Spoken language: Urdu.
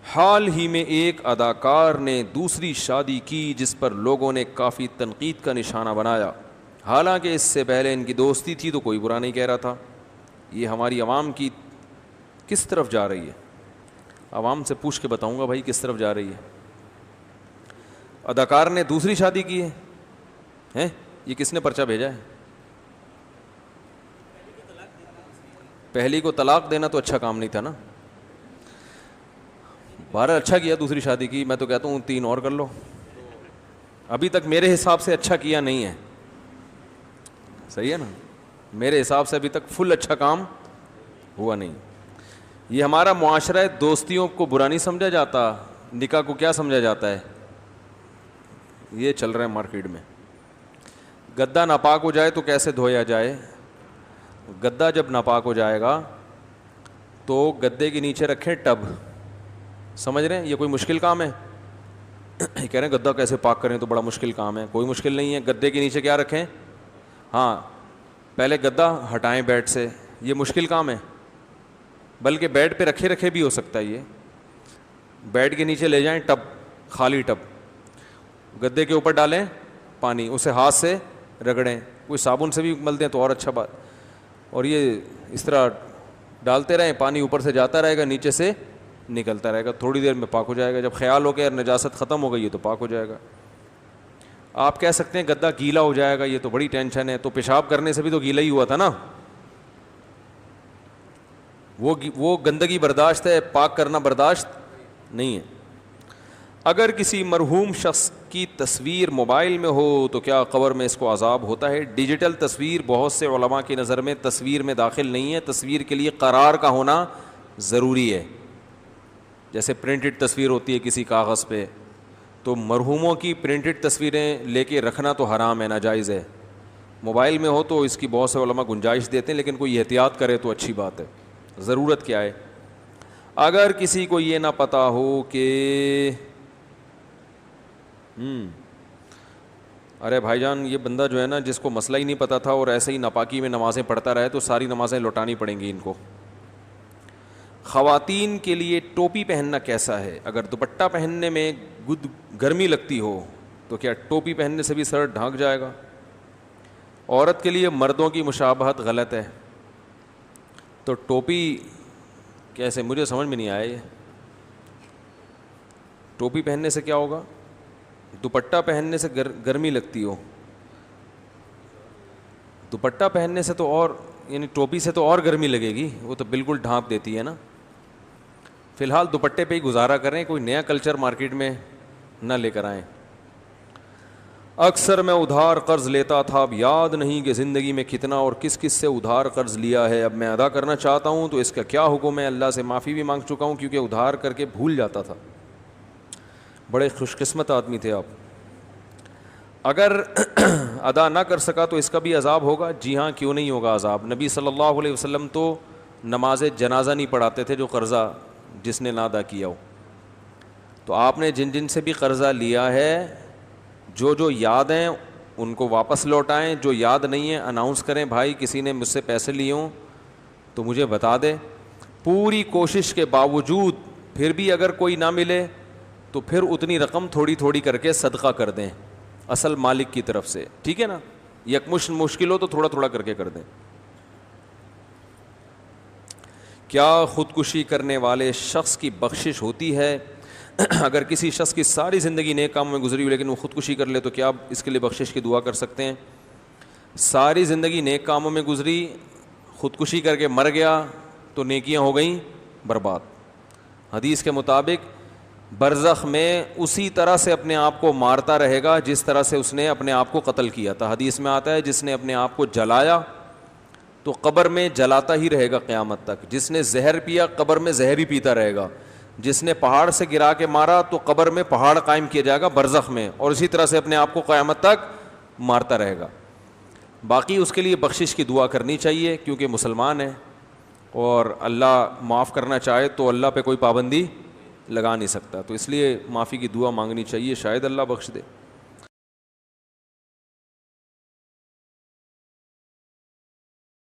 حال ہی میں ایک اداکار نے دوسری شادی کی جس پر لوگوں نے کافی تنقید کا نشانہ بنایا، حالانکہ اس سے پہلے ان کی دوستی تھی تو کوئی برا نہیں کہہ رہا تھا۔ یہ ہماری عوام کی کس طرف جا رہی ہے؟ عوام سے پوچھ کے بتاؤں گا بھائی کس طرف جا رہی ہے۔ اداکار نے دوسری شادی کی ہے، یہ کس نے پرچہ بھیجا ہے؟ پہلی کو طلاق دینا تو اچھا کام نہیں تھا نا۔ بہرحال اچھا کیا دوسری شادی کی، میں تو کہتا ہوں 3 اور کر لو۔ ابھی تک میرے حساب سے اچھا کیا نہیں ہے، صحیح ہے نا؟ میرے حساب سے ابھی تک فل اچھا کام ہوا نہیں۔ یہ ہمارا معاشرہ دوستیوں کو برا نہیں سمجھا جاتا، نکاح کو کیا سمجھا جاتا ہے؟ یہ چل رہا ہے مارکیٹ میں۔ گدا ناپاک ہو جائے تو کیسے دھویا جائے؟ گدا جب ناپاک ہو جائے گا تو گدے کے نیچے رکھیں ٹب، سمجھ رہے ہیں؟ یہ کوئی مشکل کام ہے؟ کہہ رہے ہیں گدا کیسے پاک کریں تو بڑا مشکل کام ہے۔ کوئی مشکل نہیں ہے، گدے کے نیچے کیا رکھیں؟ ہاں، پہلے گدا ہٹائیں بیڈ سے، یہ مشکل کام ہے؟ بلکہ بیڈ پہ رکھے رکھے بھی ہو سکتا ہے۔ یہ بیڈ کے نیچے لے جائیں ٹب، خالی ٹب، گدے کے اوپر ڈالیں پانی، اسے ہاتھ سے رگڑیں، کوئی صابن سے بھی مل دیں تو اور اچھا بات، اور یہ اس طرح ڈالتے رہیں، پانی اوپر سے جاتا رہے گا، نیچے سے نکلتا رہے گا، تھوڑی دیر میں پاک ہو جائے گا۔ جب خیال ہو کہ یار نجاست ختم ہو گئی ہے تو پاک ہو جائے گا۔ آپ کہہ سکتے ہیں گدا گیلا ہو جائے گا، یہ تو بڑی ٹینشن ہے، تو پیشاب کرنے سے بھی تو گیلا ہی ہوا تھا نا، وہ گندگی برداشت ہے، پاک کرنا برداشت نہیں ہے۔ اگر کسی مرحوم شخص کی تصویر موبائل میں ہو تو کیا قبر میں اس کو عذاب ہوتا ہے؟ ڈیجیٹل تصویر بہت سے علماء کی نظر میں تصویر میں داخل نہیں ہے، تصویر کے لیے قرار کا ہونا ضروری ہے۔ جیسے پرنٹڈ تصویر ہوتی ہے کسی کاغذ پہ، تو مرحوموں کی پرنٹڈ تصویریں لے کے رکھنا تو حرام ہے، ناجائز ہے۔ موبائل میں ہو تو اس کی بہت سے علماء گنجائش دیتے ہیں، لیکن کوئی احتیاط کرے تو اچھی بات ہے۔ ضرورت کیا ہے؟ اگر کسی کو یہ نہ پتہ ہو کہ ارے بھائی جان یہ بندہ جو ہے نا، جس کو مسئلہ ہی نہیں پتہ تھا اور ایسے ہی ناپاکی میں نمازیں پڑھتا رہے تو ساری نمازیں لوٹانی پڑیں گی ان کو۔ خواتین کے لیے ٹوپی پہننا کیسا ہے؟ اگر دوپٹہ پہننے میں گرمی لگتی ہو تو کیا ٹوپی پہننے سے بھی سر ڈھانک جائے گا؟ عورت کے لیے مردوں کی مشابہت غلط ہے، تو ٹوپی کیسے؟ مجھے سمجھ میں نہیں آیا یہ ٹوپی پہننے سے کیا ہوگا؟ دوپٹہ پہننے سے گرمی لگتی ہو، دوپٹہ پہننے سے تو اور، یعنی ٹوپی سے تو اور گرمی لگے گی، وہ تو بالکل ڈھانپ دیتی ہے نا۔ فی الحال دوپٹے پہ ہی گزارا کریں، کوئی نیا کلچر مارکیٹ میں نہ لے کر آئیں۔ اکثر میں ادھار قرض لیتا تھا، اب یاد نہیں کہ زندگی میں کتنا اور کس کس سے ادھار قرض لیا ہے، اب میں ادا کرنا چاہتا ہوں تو اس کا کیا حکم ہے؟ اللہ سے معافی بھی مانگ چکا ہوں کیونکہ ادھار کر کے بھول جاتا تھا۔ بڑے خوش قسمت آدمی تھے آپ۔ اگر ادا نہ کر سکا تو اس کا بھی عذاب ہوگا؟ جی ہاں، کیوں نہیں ہوگا عذاب۔ نبی صلی اللہ علیہ وسلم تو نماز جنازہ نہیں پڑھاتے تھے جو قرضہ جس نے نہ ادا کیا ہو۔ تو آپ نے جن جن سے بھی قرضہ لیا ہے، جو یاد ہیں ان کو واپس لوٹائیں، جو یاد نہیں ہے اناؤنس کریں، بھائی کسی نے مجھ سے پیسے لیے ہوں تو مجھے بتا دے۔ پوری کوشش کے باوجود پھر بھی اگر کوئی نہ ملے تو پھر اتنی رقم تھوڑی تھوڑی کر کے صدقہ کر دیں اصل مالک کی طرف سے، ٹھیک ہے نا؟ یکمشت مشکل ہو تو تھوڑا تھوڑا کر کے کر دیں۔ کیا خودکشی کرنے والے شخص کی بخشش ہوتی ہے؟ اگر کسی شخص کی ساری زندگی نیک کاموں میں گزری ہو لیکن وہ خودکشی کر لے تو کیا اس کے لیے بخشش کی دعا کر سکتے ہیں؟ ساری زندگی نیک کاموں میں گزری، خودکشی کر کے مر گیا تو نیکیاں ہو گئیں برباد۔ حدیث کے مطابق برزخ میں اسی طرح سے اپنے آپ کو مارتا رہے گا جس طرح سے اس نے اپنے آپ کو قتل کیا تھا۔ حدیث میں آتا ہے جس نے اپنے آپ کو جلایا تو قبر میں جلاتا ہی رہے گا قیامت تک، جس نے زہر پیا قبر میں زہر ہی پیتا رہے گا، جس نے پہاڑ سے گرا کے مارا تو قبر میں پہاڑ قائم کیا جائے گا برزخ میں، اور اسی طرح سے اپنے آپ کو قیامت تک مارتا رہے گا۔ باقی اس کے لیے بخشش کی دعا کرنی چاہیے کیونکہ مسلمان ہے، اور اللہ معاف کرنا چاہے تو اللہ پہ کوئی پابندی لگا نہیں سکتا، تو اس لیے معافی کی دعا مانگنی چاہیے، شاید اللہ بخش دے۔